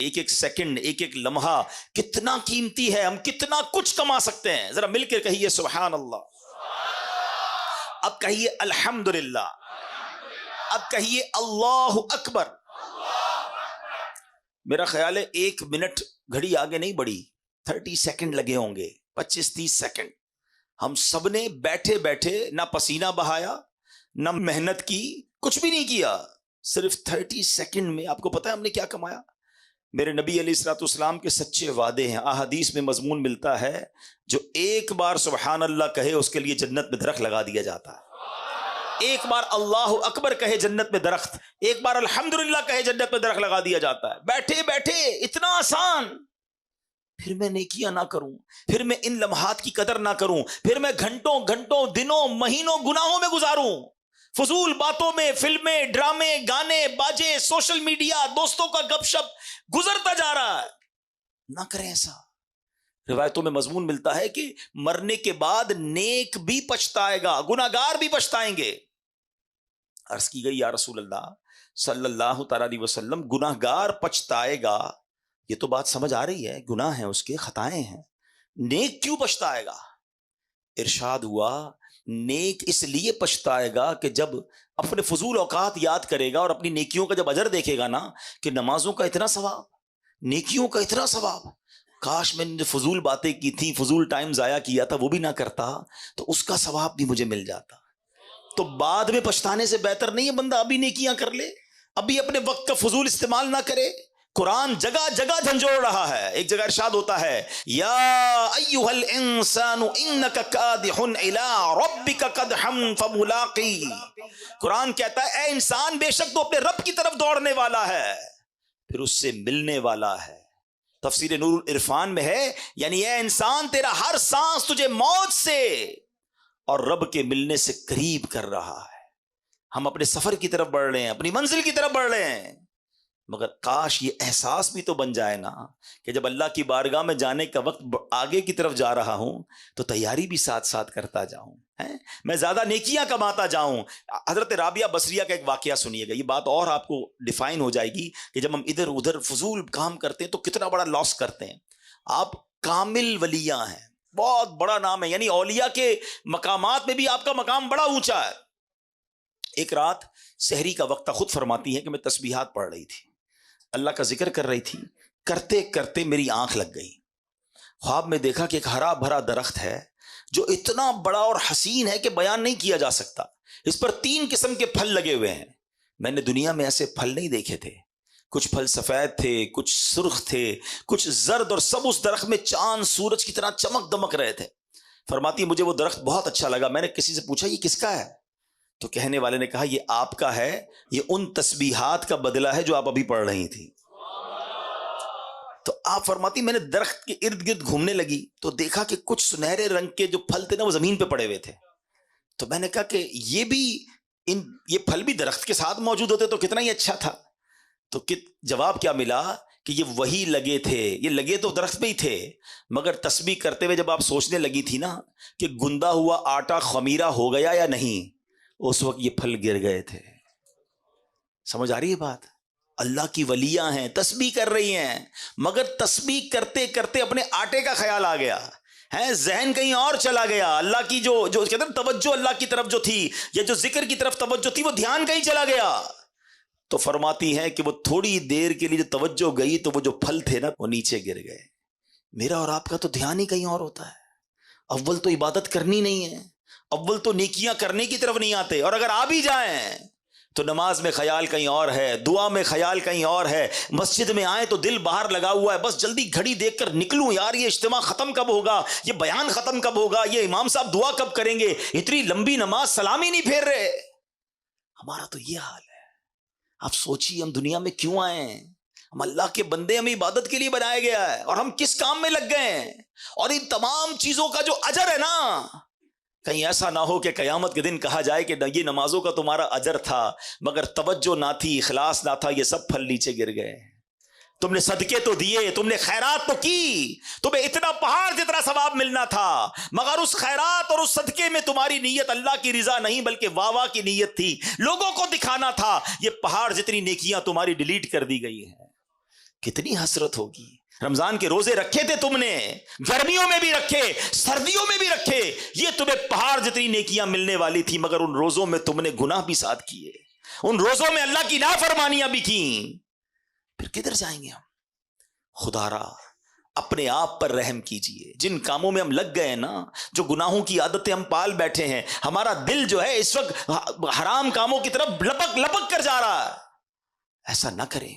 ایک ایک سیکنڈ، ایک ایک لمحہ کتنا قیمتی ہے، ہم کتنا کچھ کما سکتے ہیں. ذرا مل کر کہیے سبحان اللہ. اب کہیے الحمدللہ. اب کہیے اللہ اکبر. میرا خیال ہے 1 منٹ گھڑی آگے نہیں بڑھی، 30 سیکنڈ لگے ہوں گے، 25-30 سیکنڈ. ہم سب نے بیٹھے بیٹھے نہ پسینہ بہایا، نہ محنت کی، کچھ بھی نہیں کیا. صرف 30 سیکنڈ میں آپ کو پتا ہے ہم نے کیا کمایا؟ میرے نبی علیہ الصلوۃ والسلام کے سچے وعدے ہیں. احادیث میں مضمون ملتا ہے جو ایک بار سبحان اللہ کہے اس کے لیے جنت میں درخت لگا دیا جاتا ہے. ایک بار اللہ اکبر کہے جنت میں درخت، ایک بار الحمدللہ کہے جنت میں درخت لگا دیا جاتا ہے. بیٹھے بیٹھے اتنا آسان. پھر میں نیکیاں نہ کروں، پھر میں ان لمحات کی قدر نہ کروں، پھر میں گھنٹوں گھنٹوں دنوں مہینوں گناہوں میں گزاروں، فضول باتوں میں، فلمیں، ڈرامے، گانے، باجے، سوشل میڈیا، دوستوں کا گپ شپ گزرتا جا رہا ہے. نہ کریں ایسا. روایتوں میں مضمون ملتا ہے کہ مرنے کے بعد نیک بھی پچھتائے گا، گناہگار بھی پچھتائیں گے. عرض کی گئی یا رسول اللہ صلی اللہ تعالی علیہ وسلم، گناہگار پچھتائے گا، یہ تو بات سمجھ آ رہی ہے، گناہ ہیں اس کے، خطائیں ہیں، نیک کیوں پچھتائے گا؟ ارشاد ہوا نیک اس لیے پچھتائے گا کہ جب اپنے فضول اوقات یاد کرے گا اور اپنی نیکیوں کا جب اجر دیکھے گا نا، کہ نمازوں کا اتنا ثواب، نیکیوں کا اتنا ثواب، کاش میں نے فضول باتیں کی تھی، فضول ٹائم ضائع کیا تھا، وہ بھی نہ کرتا تو اس کا ثواب بھی مجھے مل جاتا. تو بعد میں پچھتانے سے بہتر نہیں ہے بندہ ابھی نیکیاں کر لے، ابھی اپنے وقت کا فضول استعمال نہ کرے. قرآن جگہ جگہ جھنجھوڑ رہا ہے. ایک جگہ ارشاد ہوتا ہے یا ایھا الانسان انک کادح الی ربک قدحا فملاقی. قرآن کہتا ہے اے انسان بے شک تو اپنے رب کی طرف دوڑنے والا ہے، پھر اس سے ملنے والا ہے. تفسیر نور العرفان میں ہے یعنی اے انسان تیرا ہر سانس تجھے موت سے اور رب کے ملنے سے قریب کر رہا ہے. ہم اپنے سفر کی طرف بڑھ رہے ہیں، اپنی منزل کی طرف بڑھ رہے ہیں، مگر کاش یہ احساس بھی تو بن جائے نا کہ جب اللہ کی بارگاہ میں جانے کا وقت آگے کی طرف جا رہا ہوں تو تیاری بھی ساتھ ساتھ کرتا جاؤں، میں زیادہ نیکیاں کماتا جاؤں. حضرت رابعہ بصریہ کا ایک واقعہ سنیے گا، یہ بات اور آپ کو ڈیفائن ہو جائے گی کہ جب ہم ادھر ادھر فضول کام کرتے ہیں تو کتنا بڑا لاس کرتے ہیں. آپ کامل ولیاں ہیں، بہت بڑا نام ہے، یعنی اولیاء کے مقامات میں بھی آپ کا مقام بڑا اونچا ہے. ایک رات سحری کا وقت، خود فرماتی ہے کہ میں تسبیحات پڑھ رہی تھی، اللہ کا ذکر کر رہی تھی، کرتے کرتے میری آنکھ لگ گئی. خواب میں دیکھا کہ ایک ہرا بھرا درخت ہے جو اتنا بڑا اور حسین ہے کہ بیان نہیں کیا جا سکتا. اس پر 3 قسم کے پھل لگے ہوئے ہیں. میں نے دنیا میں ایسے پھل نہیں دیکھے تھے. کچھ پھل سفید تھے، کچھ سرخ تھے، کچھ زرد، اور سب اس درخت میں چاند سورج کی طرح چمک دمک رہے تھے. فرماتی مجھے وہ درخت بہت اچھا لگا. میں نے کسی سے پوچھا یہ کس کا ہے؟ تو کہنے والے نے کہا یہ آپ کا ہے، یہ ان تسبیحات کا بدلہ ہے جو آپ ابھی پڑھ رہی تھی. تو آپ فرماتی میں نے درخت کے ارد گرد گھومنے لگی تو دیکھا کہ کچھ سنہرے رنگ کے جو پھل تھے نا وہ زمین پہ پڑے ہوئے تھے. تو میں نے کہا کہ یہ پھل بھی درخت کے ساتھ موجود ہوتے تو کتنا ہی اچھا تھا. تو جواب کیا ملا کہ یہ وہی لگے تھے، یہ لگے تو درخت پہ ہی تھے، مگر تسبیح کرتے ہوئے جب آپ سوچنے لگی تھی نا کہ گندا ہوا آٹا خمیرہ ہو گیا یا نہیں، اس وقت یہ پھل گر گئے تھے. سمجھ آ رہی ہے بات؟ اللہ کی ولیاں ہیں، تسبیح کر رہی ہیں، مگر تسبیح کرتے کرتے اپنے آٹے کا خیال آ گیا ہے، ذہن کہیں اور چلا گیا. اللہ کی جو کہتے ہیں توجہ اللہ کی طرف جو تھی یا جو ذکر کی طرف توجہ تھی وہ دھیان کہیں چلا گیا. تو فرماتی ہیں کہ وہ تھوڑی دیر کے لیے جو توجہ گئی تو وہ جو پھل تھے نا وہ نیچے گر گئے. میرا اور آپ کا تو دھیان ہی کہیں اور ہوتا ہے. اول تو عبادت کرنی نہیں ہے، اول تو نیکیاں کرنے کی طرف نہیں آتے، اور اگر آ بھی جائیں تو نماز میں خیال کہیں اور ہے، دعا میں خیال کہیں اور ہے، مسجد میں آئیں تو دل باہر لگا ہوا ہے، بس جلدی گھڑی دیکھ کر نکلوں یار، یہ اجتماع ختم کب ہوگا، یہ بیان ختم کب ہوگا، یہ امام صاحب دعا کب کریں گے، اتنی لمبی نماز سلام ہی نہیں پھیر رہے. ہمارا تو یہ حال ہے. آپ سوچیے ہم دنیا میں کیوں آئے ہیں؟ ہم اللہ کے بندے، ہمیں عبادت کے لیے بنایا گیا ہے، اور ہم کس کام میں لگ گئے ہیں؟ اور ان تمام چیزوں کا جو اجر ہے نا، کہیں ایسا نہ ہو کہ قیامت کے دن کہا جائے کہ یہ نمازوں کا تمہارا اجر تھا مگر توجہ نہ تھی، اخلاص نہ تھا، یہ سب پھل نیچے گر گئے. تم نے صدقے تو دیے، تم نے خیرات تو کی، تمہیں اتنا پہاڑ جتنا ثواب ملنا تھا، مگر اس خیرات اور اس صدقے میں تمہاری نیت اللہ کی رضا نہیں بلکہ واہ کی نیت تھی، لوگوں کو دکھانا تھا. یہ پہاڑ جتنی نیکیاں تمہاری ڈیلیٹ کر دی گئی ہیں. کتنی حسرت ہوگی. رمضان کے روزے رکھے تھے تم نے, گرمیوں میں بھی رکھے, سردیوں میں بھی رکھے, یہ تمہیں پہاڑ جتنی نیکیاں ملنے والی تھی, مگر ان روزوں میں تم نے گناہ بھی ساتھ کیے, ان روزوں میں اللہ کی نافرمانیاں بھی کی. پھر کدھر جائیں گے ہم؟ خدا را اپنے آپ پر رحم کیجئے. جن کاموں میں ہم لگ گئے نا, جو گناہوں کی عادتیں ہم پال بیٹھے ہیں, ہمارا دل جو ہے اس وقت حرام کاموں کی طرف لپک لپک کر جا رہا ہے. ایسا نہ کریں.